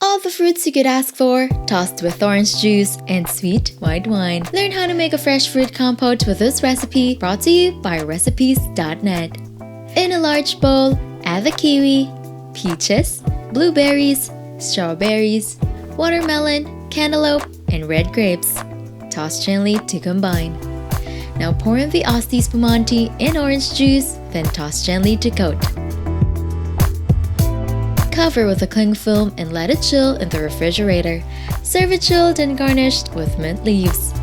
All the fruits you could ask for, tossed with orange juice and sweet white wine. Learn how to make a fresh fruit compote with this recipe, brought to you by recipes.net. In a large bowl, add the kiwi, peaches, blueberries, strawberries, watermelon, cantaloupe, and red grapes. Toss gently to combine. Now pour in the asti spumante and orange juice, then toss gently to coat. Cover with a cling film and let it chill in the refrigerator. Serve it chilled and garnished with mint leaves.